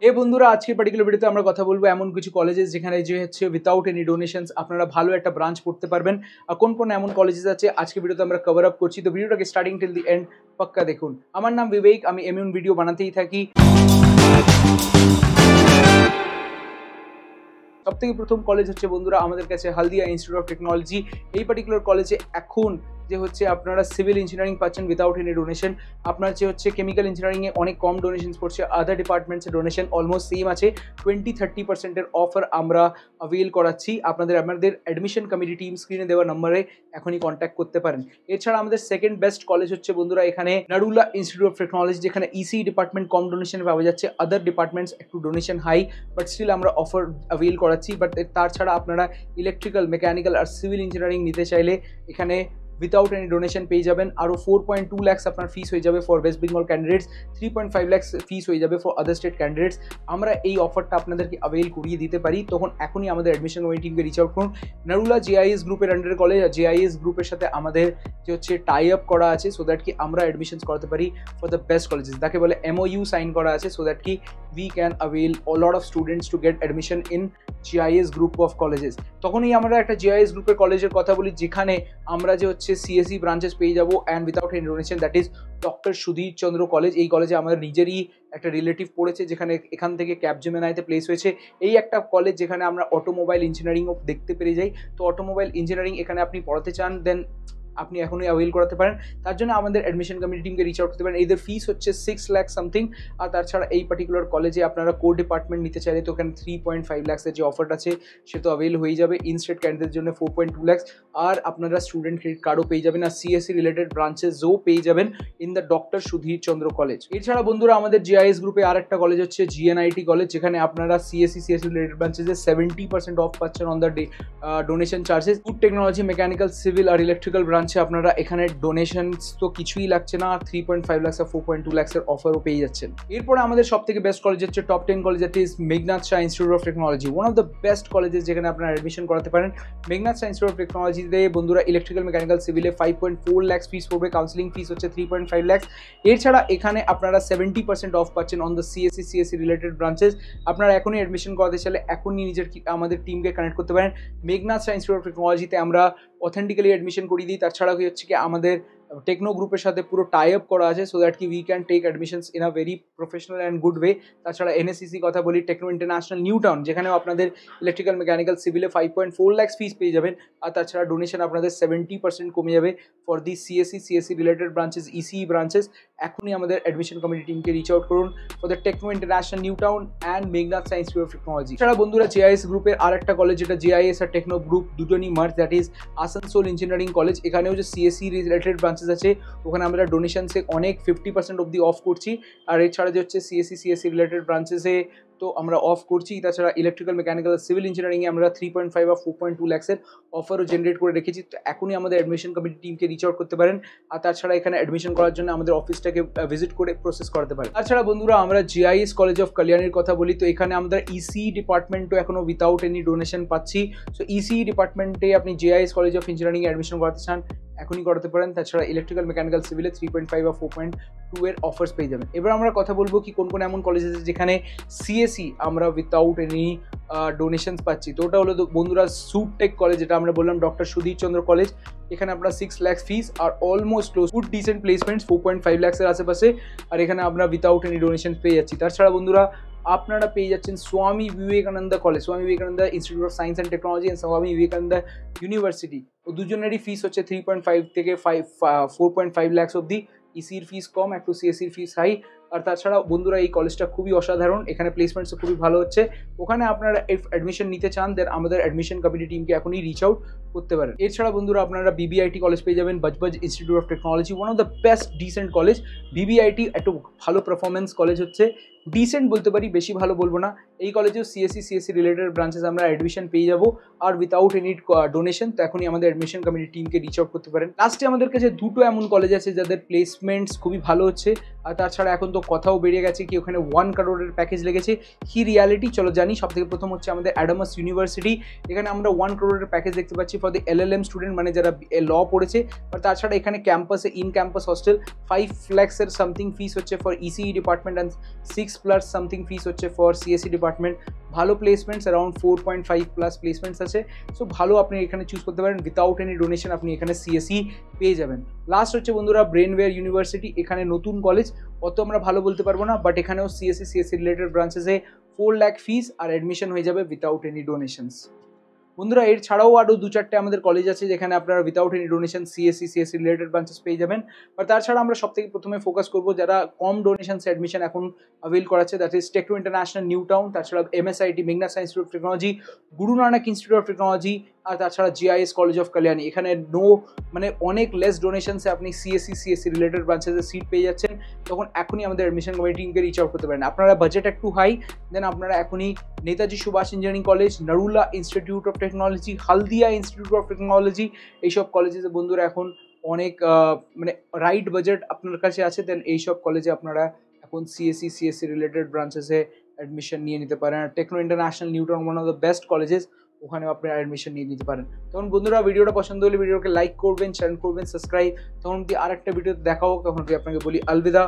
এই বন্ধুরা আজকে পার্টিকুলার ভিডিওতে আমরা কথা বলবো এমন কিছু কলেজেস যেখানে যে হচ্ছে উইথাউট এনি ডোনেশনস আপনারা ভালো একটা ব্রাঞ্চ পড়তে পারবেন। আর কোন কোন এমন কলেজেস আছে আজকে ভিডিওতে আমরা কভার আপ করছি, তো ভিডিওটাকে স্টার্টিং টিল দি এন্ড পাক্কা দেখুন। আমার নাম বিবেক, আমি এমন ভিডিও বানাতেই থাকি। সবথেকে প্রথম কলেজ হচ্ছে বন্ধুরা আমাদের কাছে হলদিয়া ইনস্টিটিউট অফ টেকনোলজি। এই পার্টিকুলার কলেজে এখন যে হচ্ছে আপনারা সিভিল ইঞ্জিনিয়ারিং পাচ্ছেন উইথাউট এনি ডোনেশন। আপনার যে হচ্ছে কেমিক্যাল ইঞ্জিনিয়ারিংয়ে অনেক কম ডোনেশন পড়ছে, আদার ডিপার্টমেন্টসের ডোনেশন অলমোস্ট সেম আছে। 20-30% অফার আমরা অ্যাভেল করাচ্ছি। আমাদের অ্যাডমিশন কমিটি টিম স্ক্রিনে দেওয়া নম্বরে এখনই কন্ট্যাক্ট করতে পারেন। এছাড়া আমাদের সেকেন্ড বেস্ট কলেজ হচ্ছে বন্ধুরা এখানে নারুলা ইনস্টিটিউট অফ টেকনোলজি, যেখানে ইসি ডিপার্টমেন্ট কম ডোনেশন পাওয়া যাচ্ছে, আদার ডিপার্টমেন্টস একটু ডোনেশন হাই, বাট স্টিল আমরা অফার অ্যাভেল করাচ্ছি। বাট তার ছাড়া আপনারা ইলেকট্রিক্যাল, মেকানিক্যাল আর সিভিল ইঞ্জিনিয়ারিং নিতে চাইলে এখানে উইথাউট এনি ডোনেশন পেয়ে যাবেন। আরও 4.2 lakhs আপনার ফিস হয়ে যাবে for West Bengal candidates, 3.5 lakhs ফিস হয়ে যাবে ফর আদার স্টেট ক্যান্ডিডেটস। আমরা এই অফারটা আপনাদেরকে অ্যাভেল করিয়ে দিতে পারি, তখন এখনই আমাদের অ্যাডমিশন কমিটি টিমকে রিচ আউট করুন। নারুলা জেআইএস গ্রুপের আন্ডারে কলেজ, আর জেআইএস গ্রুপের সাথে আমাদের যে হচ্ছে টাই আপ করা আছে, সো দ্যাট কি আমরা অ্যাডমিশনস করাতে পারি ফর দ্য বেস্ট কলেজেস। তাকে বলে MOU সাইন করা আছে, সো দ্যাট কি we can avail a lot of students to get admission in GIS group of colleges। তখনই আমরা একটা GIS গ্রুপের কলেজের কথা বলি যেখানে আমরা যে হচ্ছে CSE ব্রাঞ্চেস পেয়ে যাবো and without any donation, that is doctor Sudhir Chandra college. এই কলেজে আমাদের নিজেরই একটা রিলেটিভ পড়েছে, যেখানে এখান থেকে ক্যাপজেমিনাইতে প্লেস হয়েছে। এই একটা কলেজ যেখানে আমরা অটোমোবাইল ইঞ্জিনিয়ারিংও দেখতে পেরে যাই। তো অটোমোবাইল ইঞ্জিনিয়ারিং এখানে আপনি পড়াতে চান, দেন আপনি এখনই অ্যাভেল করাতে পারেন। তার জন্য আমাদের অ্যাডমিশন কমিটি টিমকে রিচ আউট করতে পারেন। এদের ফিস হচ্ছে 6 লাখ সামথিং। আর তাছাড়া এই পার্টিকুলার কলেজে আপনারা কোর ডিপার্টমেন্ট নিতে চাইলে তো ওখানে 3.5 lakhs যে অফারটা আছে সে তো অ্যাভেল হয়ে যাবে। ইনস্টেট ক্যান্ডিডেটের জন্য 4.2 lakhs, আর আপনারা স্টুডেন্ট ক্রেডিট কার্ডও পেয়ে যাবেন, আর CSE রিলেটেড ব্রাঞ্চেসও পেয়ে যাবেন in the doctor Sudhir Chandra college. এছাড়া বন্ধুরা আমাদের GIS গ্রুপে আর একটা কলেজ হচ্ছে GNIT কলেজ, যেখানে আপনারা CSE রিলেটেড ব্রাঞ্চেসে 70% অফ পাচ্ছেন on the donation charges. Food technology, mechanical, civil আর ইলেকট্রিক্যাল ব্রাঞ্চে আপনারা এখানে ডোনেশনস তো কিছুই লাগছে না, 3.5 lakhs আর 4.2 lakhs এর অফারও পেয়ে যাচ্ছেন। এরপরে আমাদের সব থেকে বেস্ট কলেজ হচ্ছে top 10 college, that is Meghnad Saha Institute of Technology, one of the best colleges যেখানে আপনারা অ্যাডমিশন করাতে পারেন। মেঘনাদ শাহ ইনস্টিটিউট অফ টেকনোলজিতে বন্ধুরা ইলেকট্রিক্যাল, মেকানিক্যাল, সিভিলে 5.4 lakhs ফিস পড়বে, কাউন্সিলিং ফিস হচ্ছে 3.5 lakhs। এছাড়া এখানে আপনারা 70% অফ পাচ্ছেন on the CSE related branches. আপনারা এখনই অ্যাডমিশন করাতে চাইলে এখনই আমাদের টিমকে কানেক্ট করতে পারেন। মেঘনাদ শাহ ইনস্টিটিউট অফ টেকনোলজিতে আমরা অথেন্টিক্যালি অ্যাডমিশন করিয়ে দিই। তাছাড়া কি হচ্ছে কি আমাদের টেকনো গ্রুপের সাথে পুরো টাই আপ করা আছে, সো দ্যাট কি we can take admissions in a very professional and good way. তাছাড়া NSCC কথা বলি, টেকনো ইন্টারন্যাশনাল নিউ টাউন, যেখানেও আপনাদের ইলেকট্রিক্যাল, মেকানিক্যাল, সিভিলে 5.4 lakhs ফিস পেয়ে যাবেন। আর তাছাড়া ডোনেশন আপনাদের 70% কমে যাবে for the CSE related branches, ECE branches. এখনই আমাদের অ্যাডমিশন কমিটি টিমকে রিচ আউট করুন for the Techno International New Town and Meghnad Saha Institute of technology. এছাড়া বন্ধুরা GIS গ্রুপের আর একটা কলেজ, যেটা GIS আর টেকনো গ্রুপ দুটোরই merge, that is Asansol engineering college. এখানেও যে CSE রিলেটেড ব্রাঞ্চেস আছে ওখানে আমরা ডোনেশনসে অনেক 50% অব্দি অফ করছি। আর এছাড়া যে হচ্ছে CSE রিলেটেড ব্রাঞ্চেসে তো আমরা অফ করছি। তাছাড়া ইলেকট্রিক্যাল, মেকানিক্যাল, সিভিল ইঞ্জিনিয়ারিংয়ে আমরা 3.5 বা 4.2 lakhs এর অফারও জেনারেট করে রেখেছি। তো এখনই আমাদের অ্যাডমিশন কমিটি টিমকে রিচ আউট করতে পারেন। আর তাছাড়া এখানে অ্যাডমিশন করার জন্য আমাদের অফিসটাকে ভিজিট করে প্রসেস করাতে পারেন। তাছাড়া বন্ধুরা আমরা GIS কলেজ অফ কল্যাণীর কথা বলি, তো এখানে আমাদের ECE ডিপার্টমেন্টও এখনও উইথাউট এনি ডোনেশন পাচ্ছি। সো ECE ডিপার্টমেন্টে আপনি GIS কলেজ অফ ইঞ্জিনিয়ারিংয়ে অ্যাডমিশন করাতে চান এখনই করাতে পারেন। তাছাড়া ইলেকট্রিক্যাল, মেকানিক্যাল, সিভিলে 3.5 বা 4.2 এর অফার্স পেয়ে যাবেন। এবার আমরা কথা বলবো কি কোন কোন এমন কলেজ আছে যেখানে CSE আমরা উইথাউট এনি ডোনেশনস পাচ্ছি। তো ওটা হলো বন্ধুরা সুটেক কলেজ, যেটা আমরা বললাম ডক্টর সুধীর চন্দ্র কলেজ। এখানে আপনার 6 lakhs ফিস আর almost close, good decent placements 4.5 lakhs এর আশেপাশে, আর এখানে আমরা উইথাউট এনি ডোনেশন পেয়ে যাচ্ছি। তাছাড়া বন্ধুরা আপনারা পেয়ে যাচ্ছেন Swami Vivekananda college, Swami Vivekananda institute of science and technology and Swami Vivekananda university. ও দুজনেরই ফিস হচ্ছে 3.5 থেকে 4.5 lakhs অব্দি। ECEর ফিস কম, একটু CSEর ফিস হাই। আর তাছাড়া বন্ধুরা এই কলেজটা খুবই অসাধারণ, এখানে প্লেসমেন্টসও খুবই ভালো হচ্ছে। ওখানে আপনারা অ্যাডমিশন নিতে চান দেন আমাদের অ্যাডমিশন কমিটি টিমকে এখনই রিচ আউট করতে পারেন। এছাড়া বন্ধুরা আপনারা BBIT কলেজ পেয়ে যাবেন, Budge Budge Institute of Technology, one of the best decent college. BBIT একটু ভালো পারফরমেন্স কলেজ হচ্ছে, ডিসেন্ট বলতে পারি, বেশি ভালো বলবো না। এই কলেজেও CSE রিলেটেড ব্রাঞ্চেস আমরা অ্যাডমিশন পেয়ে যাবো আর উইথাউট এনি ডোনেশন। তো এখনই আমাদের অ্যাডমিশন কমিটি টিমকে রিচ আউট করতে পারেন। লাস্টে আমাদের কাছে দুটো এমন কলেজ আছে যাদের প্লেসমেন্টস খুবই ভালো হচ্ছে। আর তাছাড়া এখন তো কথাও বেরিয়ে গেছে কি ওখানে 1 crore প্যাকেজ লেগেছে। কি রিয়ালিটি চলো জানি। সব থেকে প্রথম হচ্ছে আমাদের অ্যাডামাস ইউনিভার্সিটি, এখানে আমরা 1 crore প্যাকেজ দেখতে পাচ্ছি ফর দি LLM স্টুডেন্ট, মানে যারা ল পড়েছে। আর তাছাড়া এখানে ক্যাম্পাসে ইন ক্যাম্পাস হস্টেল 5 lakhs এর সামথিং ফিস হচ্ছে for ECE department and 6 plus something fees হচ্ছে ফর সিএসসি ডিপার্টমেন্ট। ভালো প্লেসমেন্টস, অ্যারাউন্ড 4.5 প্লাস প্লেসমেন্টস আছে। সো ভালো আপনি এখানে চুজ করতে পারেন, উইথাউট এনি ডোনেশন আপনি এখানে সিএসসি পেয়ে যাবেন। লাস্ট হচ্ছে বন্ধুরা ব্রেনওয়্যার ইউনিভার্সিটি, এখানে নতুন কলেজ, অত আমরা ভালো বলতে পারবো না, বাট এখানেও সিএসসি রিলেটেড ব্রাঞ্চেসে 4 লাখ ফিস আর অ্যাডমিশন হয়ে যাবে উইথাউট এনি ডোনেশনস। বন্ধুরা এর ছাড়াও আরও 2-4টে আমাদের কলেজ আছে যেখানে আপনারা without any donation CSC related branches পেয়ে যাবেন। বাট তাছাড়া আমরা সব থেকে প্রথমে ফোকাস করবো যারা কম ডোনেশনসে অ্যাডমিশন এখন অ্যাভেল করাচ্ছে, that is Techno International New Town, তাছাড়া MSIT Meghnad science institute of technology, Guru Nanak institute of technology, আর তাছাড়া জিআইএস কলেজ অফ কল্যাণী। এখানে অনেক লেস ডোনেশনসে আপনি সিএসসি রিলেটেড ব্রাঞ্চেসে সিট পেয়ে যাচ্ছেন। তখন এখনই আমাদের অ্যাডমিশন কমিটিকে রিচ আউট করতে পারেন। আপনারা বাজেট একটু হাই, দেন আপনারা এখনই Netaji Subhash engineering college, Narula institute of technology, Haldia institute of technology, এইসব কলেজে বন্ধুরা এখন অনেক রাইট বাজেট আপনার কাছে আছে, দেন এইসব কলেজে আপনারা এখন সিএসসি রিলেটেড ব্রাঞ্চেসে অ্যাডমিশন নিয়ে নিতে পারেন। আর Techno International New Town, one of the best colleges, ওখানেও আপনারা অ্যাডমিশন নিয়ে নিতে পারেন। তখন বন্ধুরা ভিডিওটা পছন্দ হলে ভিডিওকে লাইক করবেন, চ্যানেল করবেন সাবস্ক্রাইব। তখন যদি আর একটা ভিডিওতে দেখা হোক, তখন আপনাকে বলি আলবিদা।